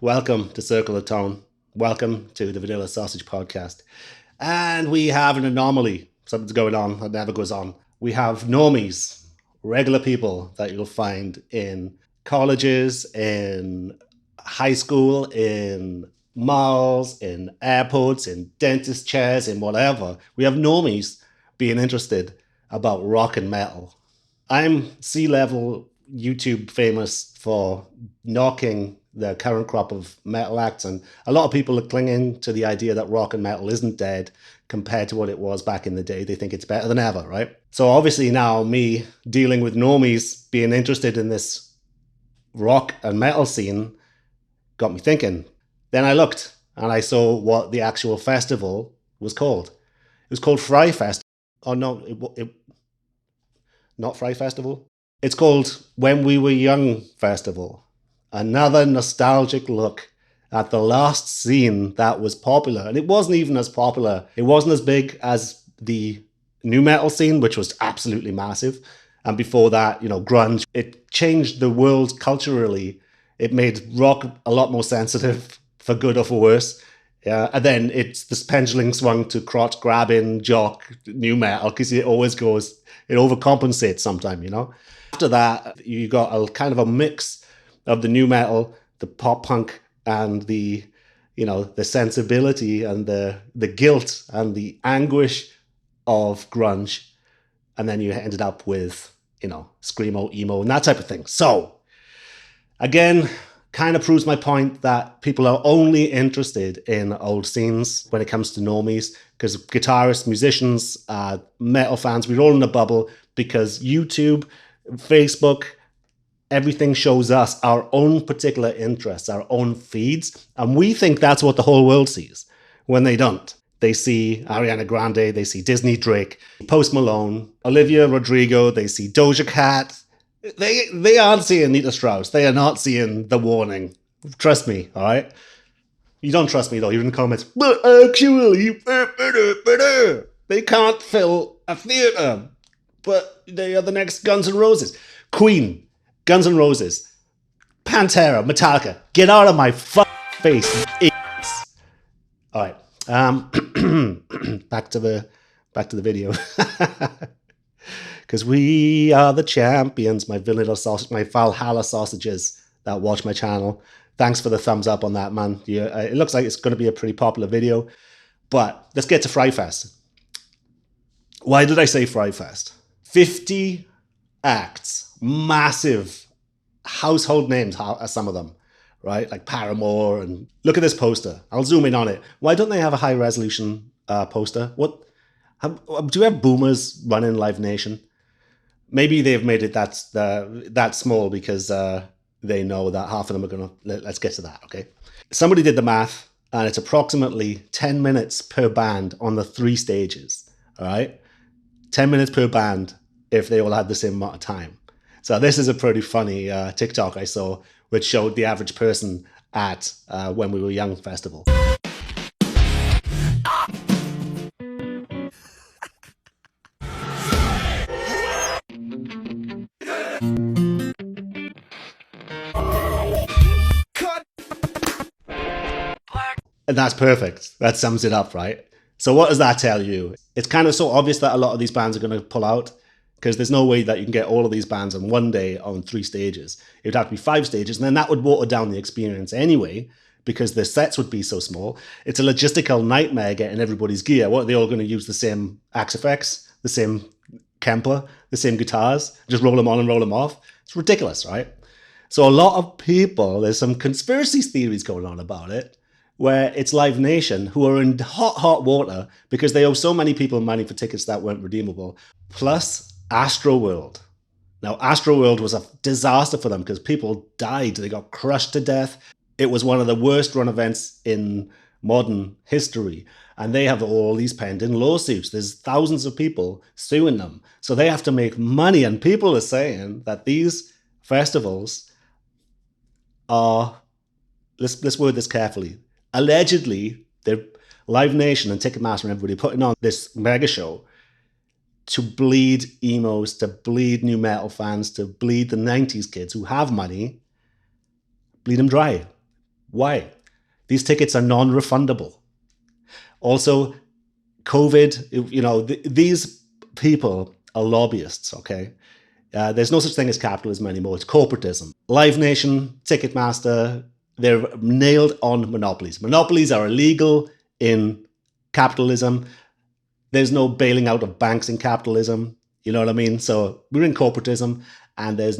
Welcome to Circle of Tone. Welcome to the Vanilla Sausage Podcast. And we have an anomaly. Something's going on that never goes on. We have normies, regular people that you'll find in colleges, in high school, in malls, in airports, in dentist chairs, in whatever. We have normies being interested about rock and metal. I'm C-level YouTube famous for knocking the current crop of metal acts, and a lot of people are clinging to the idea that rock and metal isn't dead compared to what it was back in the day. They think it's better than ever, right? So obviously now me dealing with normies being interested in this rock and metal scene got me thinking. Then I looked and I saw what the actual festival was called. It was called Fry Fest. Oh no, not Fry Festival. It's called When We Were Young Festival. Another nostalgic look at the last scene that was popular. And it wasn't even as popular. It wasn't as big as the nu metal scene, which was absolutely massive. And before that, grunge. It changed the world culturally. It made rock a lot more sensitive, for good or for worse. Yeah, and then this pendulum swung to crotch grabbing, jock, nu metal, because it always goes, it overcompensates sometimes, After that, you got a kind of a mix of the nu metal, the pop punk, and the sensibility and the guilt and the anguish of grunge. And then you ended up with, screamo, emo, and that type of thing. So, again, kind of proves my point that people are only interested in old scenes when it comes to normies, because guitarists, musicians, metal fans, we're all in a bubble because YouTube, Facebook, everything shows us our own particular interests, our own feeds, and we think that's what the whole world sees when they don't. They see Ariana Grande, they see Disney Drake, Post Malone, Olivia Rodrigo, they see Doja Cat. They aren't seeing Nita Strauss. They are not seeing The Warning. Trust me, all right? You don't trust me, though. You're in the comments. But actually, they can't fill a theater. But they are the next Guns N' Roses. Queen, Guns N' Roses, Pantera, Metallica. Get out of my face, you idiots. All right. Back to the video. Because we are the champions, my vanilla sausage, my Valhalla sausages that watch my channel. Thanks for the thumbs up on that, man. Yeah, it looks like it's going to be a pretty popular video. But let's get to Fry Fest. Why did I say Fry Fest? 50 acts, massive household names, some of them, right? Like Paramore, and look at this poster. I'll zoom in on it. Why don't they have a high resolution poster? Do you have boomers running Live Nation? Maybe they've made it that small because they know that half of them are going to... Let's get to that, okay? Somebody did the math, and it's approximately 10 minutes per band on the 3 stages, all right? 10 minutes per band if they all had the same amount of time. So this is a pretty funny TikTok I saw, which showed the average person at When We Were Young Festival. And that's perfect. That sums it up, right? So what does that tell you? It's kind of so obvious that a lot of these bands are going to pull out, because there's no way that you can get all of these bands on one day on 3 stages. It would have to be 5 stages, and then that would water down the experience anyway, because the sets would be so small. It's a logistical nightmare getting everybody's gear. What, are they all going to use the same Axe effects, the same Kemper, the same guitars, just roll them on and roll them off? It's ridiculous, right? So a lot of people, there's some conspiracy theories going on about it, where it's Live Nation who are in hot water because they owe so many people money for tickets that weren't redeemable. Plus Astroworld. Now, Astroworld was a disaster for them because people died. They got crushed to death. It was one of the worst run events in modern history. And they have all these pending lawsuits. There's thousands of people suing them. So they have to make money. And people are saying that these festivals are, let's word this carefully, allegedly, they're Live Nation and Ticketmaster and everybody putting on this mega show to bleed emos, to bleed nu metal fans, to bleed the 90s kids who have money, bleed them dry. Why? These tickets are non-refundable. Also, COVID, these people are lobbyists, okay? There's no such thing as capitalism anymore. It's corporatism. Live Nation, Ticketmaster, they're nailed on monopolies. Monopolies are illegal in capitalism. There's no bailing out of banks in capitalism. You know what I mean? So we're in corporatism, and there's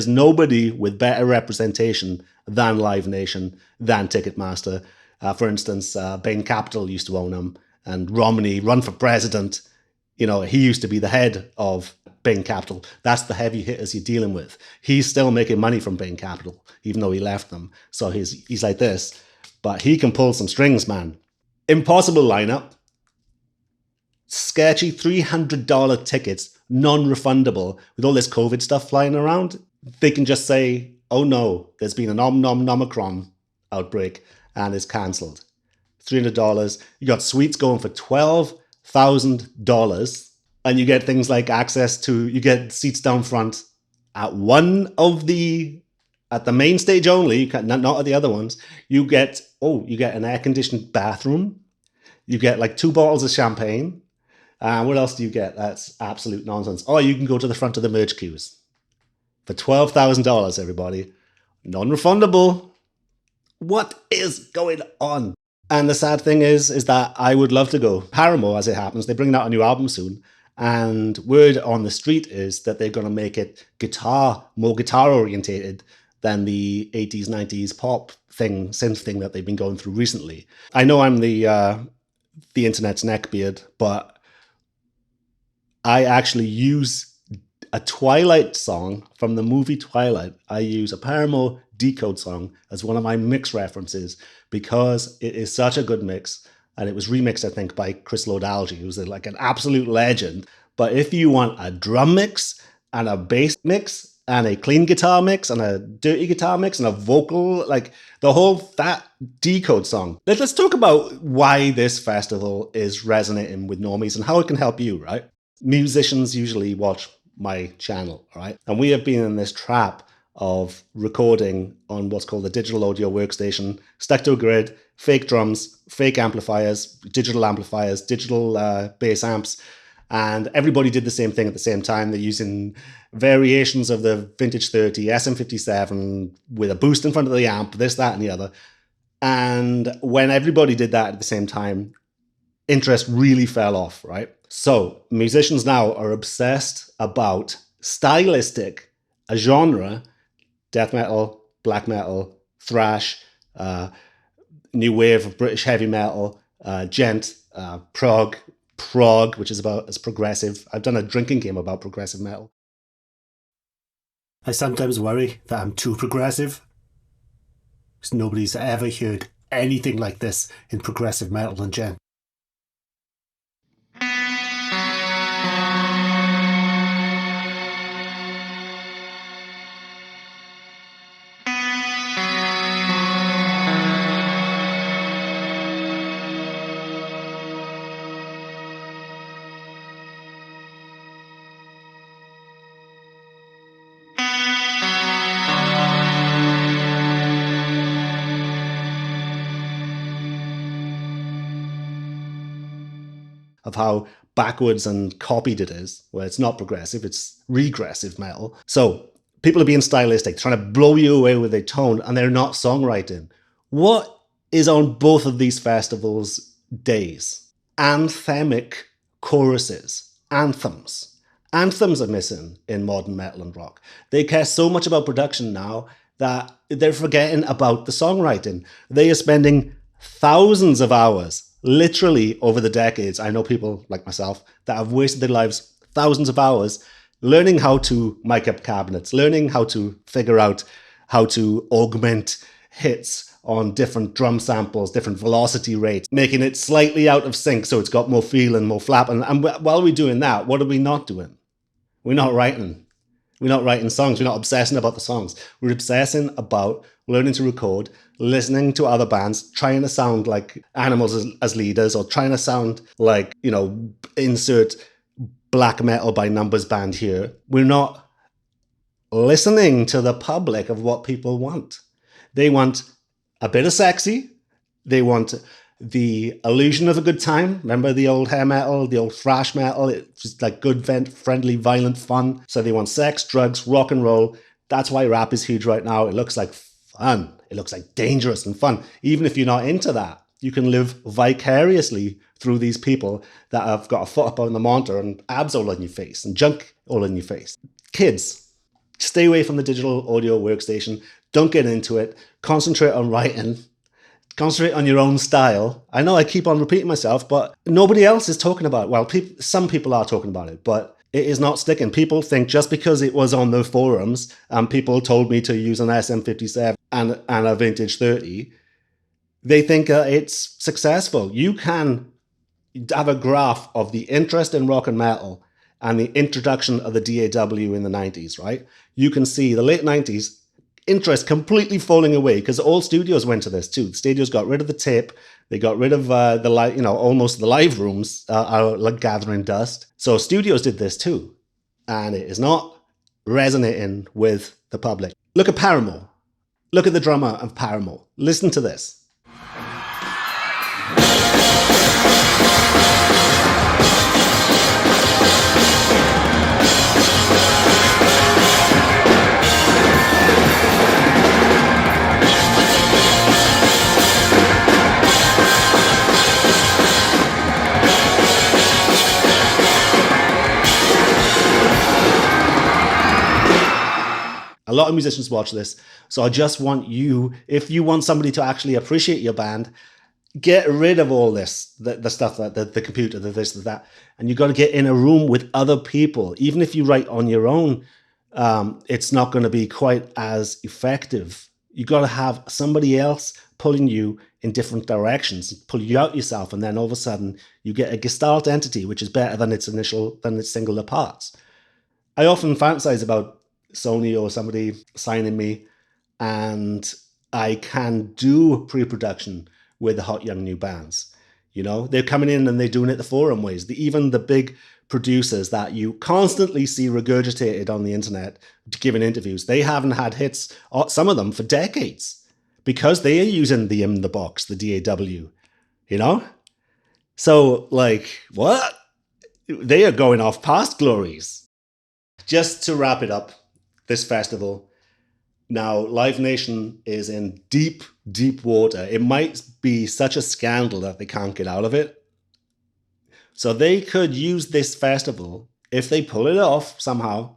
nobody with better representation than Live Nation, than Ticketmaster. For instance, Bain Capital used to own them, and Romney run for president. He used to be the head of Bain Capital. That's the heavy hitters you're dealing with. He's still making money from Bain Capital, even though he left them. So he's like this, but he can pull some strings, man. Impossible lineup. Sketchy $300 tickets, non-refundable, with all this COVID stuff flying around. They can just say, oh no, there's been an Omicron outbreak and it's cancelled. $300. You got suites going for $12,000, and you get things like you get seats down front at at the main stage only, not at the other ones. You get an air-conditioned bathroom. You get like 2 bottles of champagne. What else do you get? That's absolute nonsense. Oh, you can go to the front of the merch queues for $12,000, everybody. Non-refundable. What is going on? And the sad thing is that I would love to go. Paramore, as it happens, they're bringing out a new album soon. And word on the street is that they're going to make it more guitar orientated than the 80s, 90s pop synth thing that they've been going through recently. I know I'm the internet's neckbeard, but I actually use a Twilight song from the movie Twilight. I use a Paramore Decode song as one of my mix references because it is such a good mix. And it was remixed, I think, by Chris Lord-Alge, who's like an absolute legend. But if you want a drum mix and a bass mix and a clean guitar mix and a dirty guitar mix and a vocal, like that Decode song. Let's talk about why this festival is resonating with normies and how it can help you, right? Musicians usually watch my channel, right? And we have been in this trap of recording on what's called a digital audio workstation, stuck to a grid, fake drums, fake amplifiers, digital bass amps, and everybody did the same thing at the same time. They're using variations of the Vintage 30, SM57 with a boost in front of the amp, this, that, and the other. And when everybody did that at the same time, interest really fell off, right? So musicians now are obsessed about a genre, death metal, black metal, thrash, new wave of British heavy metal, gent, prog, which is about as progressive. I've done a drinking game about progressive metal. I sometimes worry that I'm too progressive, because nobody's ever heard anything like this in progressive metal and gent. Of how backwards and copied it is, where it's not progressive, it's regressive metal. So people are being stylistic, trying to blow you away with their tone, and they're not songwriting. What is on both of these festivals' days? Anthemic choruses, anthems. Anthems are missing in modern metal and rock. They care so much about production now that they're forgetting about the songwriting. They are spending thousands of hours, literally over the decades. I know people like myself that have wasted their lives, thousands of hours, learning how to mic up cabinets, learning how to figure out how to augment hits on different drum samples, different velocity rates, making it slightly out of sync so it's got more feel and more flap. And while we're doing that, what are we not doing? We're not writing. We're not writing songs. We're not obsessing about the songs. We're obsessing about learning to record, listening to other bands, trying to sound like Animals as leaders, or trying to sound like, insert black metal by numbers band here. We're not listening to the public of what people want. They want a bit of sexy. They want the illusion of a good time. Remember the old hair metal, the old thrash metal? It's just like good, friendly, violent fun. So they want sex, drugs, rock and roll. That's why rap is huge right now. It looks like fun. It looks like dangerous and fun. Even if you're not into that, you can live vicariously through these people that have got a foot up on the monitor and abs all on your face and junk all in your face. Kids, stay away from the digital audio workstation. Don't get into it. Concentrate on writing. Concentrate on your own style. I know I keep on repeating myself, but nobody else is talking about it. Well, some people are talking about it, but it is not sticking. People think just because it was on the forums and people told me to use an SM57 and a vintage 30, they think it's successful. You can have a graph of the interest in rock and metal and the introduction of the DAW in the 90s, right? You can see the late 90s interest completely falling away because all studios went to this too. The studios got rid of the tape. They got rid of almost the live rooms are like gathering dust. So studios did this too. And it is not resonating with the public. Look at Paramore. Look at the drummer of Paramore. Listen to this. A lot of musicians watch this. So I just want you, if you want somebody to actually appreciate your band, get rid of all this, the stuff, that the computer, the this, the that. And you got to get in a room with other people. Even if you write on your own, it's not going to be quite as effective. You got to have somebody else pulling you in different directions, pull you out yourself. And then all of a sudden you get a gestalt entity, which is better than its singular parts. I often fantasize about Sony or somebody signing me and I can do pre-production with the hot young new bands. You know, they're coming in and they're doing it the forum ways. Even the big producers that you constantly see regurgitated on the internet giving interviews, they haven't had hits, some of them, for decades because they are using the in the box, the DAW, you know? So like, what? They are going off past glories. Just to wrap it up, this festival. Now, Live Nation is in deep, deep water. It might be such a scandal that they can't get out of it. So they could use this festival, if they pull it off somehow,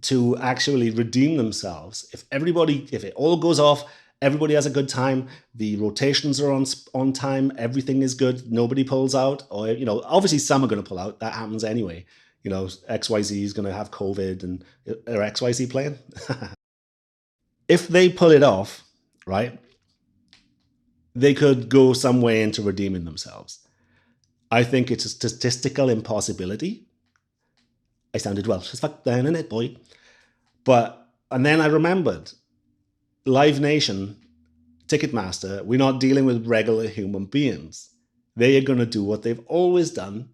to actually redeem themselves. If it all goes off, everybody has a good time, the rotations are on time, everything is good, nobody pulls out, or, obviously some are going to pull out. That happens anyway. XYZ is going to have COVID, and are XYZ playing? If they pull it off, right, they could go some way into redeeming themselves. I think it's a statistical impossibility. I sounded Welsh as fuck then, innit, boy? And then I remembered, Live Nation, Ticketmaster, we're not dealing with regular human beings. They are going to do what they've always done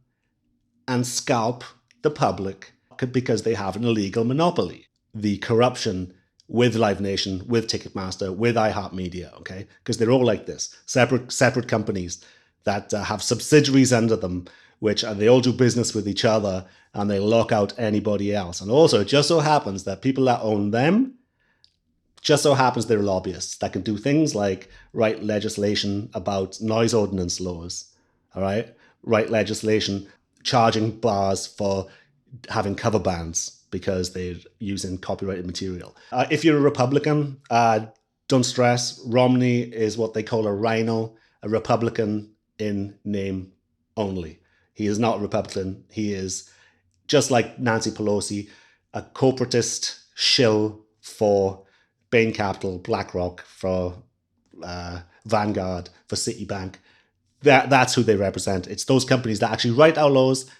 and scalp the public because they have an illegal monopoly. The corruption with Live Nation, with Ticketmaster, with iHeartMedia, okay? Because they're all like this, separate companies that have subsidiaries under them, which they all do business with each other and they lock out anybody else. And also, it just so happens that people that own them, just so happens they're lobbyists that can do things like write legislation about noise ordinance laws, all right? Write legislation charging bars for having cover bands because they're using copyrighted material. If you're a Republican, don't stress. Romney is what they call a rhino, a Republican in name only. He is not a Republican. He is, just like Nancy Pelosi, a corporatist shill for Bain Capital, BlackRock, for Vanguard, for Citibank. That's who they represent. It's those companies that actually write our laws.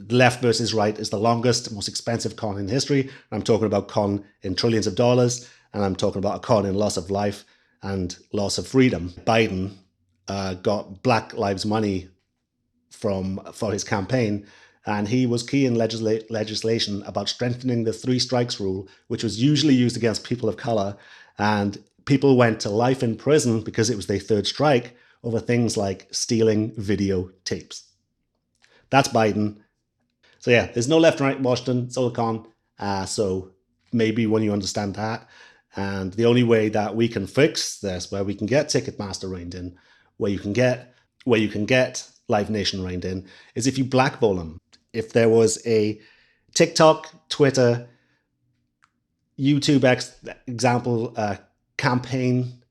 Left versus right is the longest, most expensive con in history. I'm talking about con in trillions of dollars, and I'm talking about a con in loss of life and loss of freedom. Biden got Black Lives Money for his campaign, and he was key in legislation about strengthening the 3 strikes rule, which was usually used against people of color. And people went to life in prison because it was their third strike over things like stealing videotapes. That's Biden. So yeah, there's no left and right in Washington. It's all a con. So maybe when you understand that, and the only way that we can fix this, where we can get Ticketmaster reined in, where you can get Live Nation reined in, is if you blackball them. If there was a TikTok, Twitter, YouTube example campaign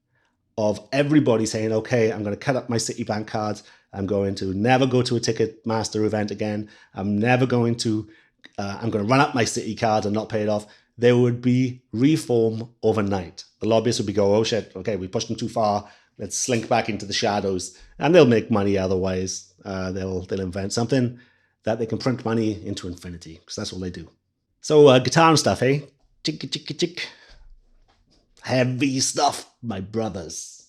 of everybody saying, okay, I'm going to cut up my Citibank cards. I'm going to never go to a Ticketmaster event again. I'm going to run up my Citi card and not pay it off. There would be reform overnight. The lobbyists would be go, oh shit, okay, we pushed them too far. Let's slink back into the shadows. And they'll make money otherwise. They'll invent something that they can print money into infinity, because that's all they do. So guitar and stuff, eh? Chick, chick, chick. Heavy stuff, my brothers.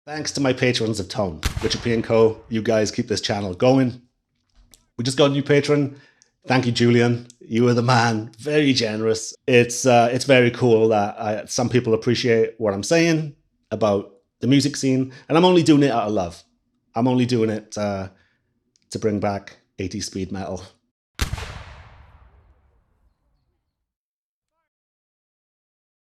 Thanks to my patrons of Tone, Richard P & Co. You guys keep this channel going. We just got a new patron. Thank you, Julian. You are the man. Very generous. It's very cool that some people appreciate what I'm saying about the music scene, and I'm only doing it out of love. I'm only doing it to bring back 80s speed metal.